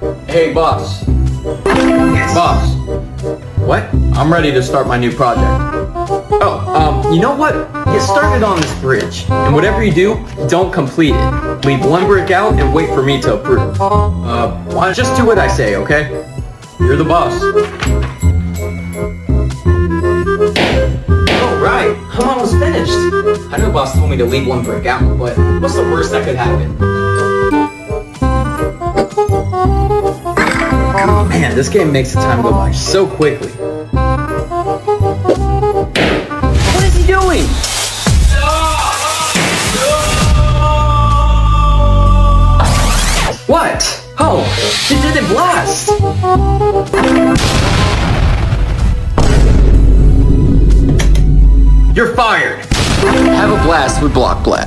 Hey, boss. Boss. What? I'm ready to start my new project. Oh, you know what? Get started on this bridge. And whatever you do, don't complete it. Leave one brick out and wait for me to approve. Just do what I say, okay? You're the boss. Alright, I'm almost finished. I know boss told me to leave one brick out, but what's the worst that could happen? Man, this game makes the time go by so quickly. What is he doing? What? Oh, it didn't blast! You're fired! Have a blast with Block Blast.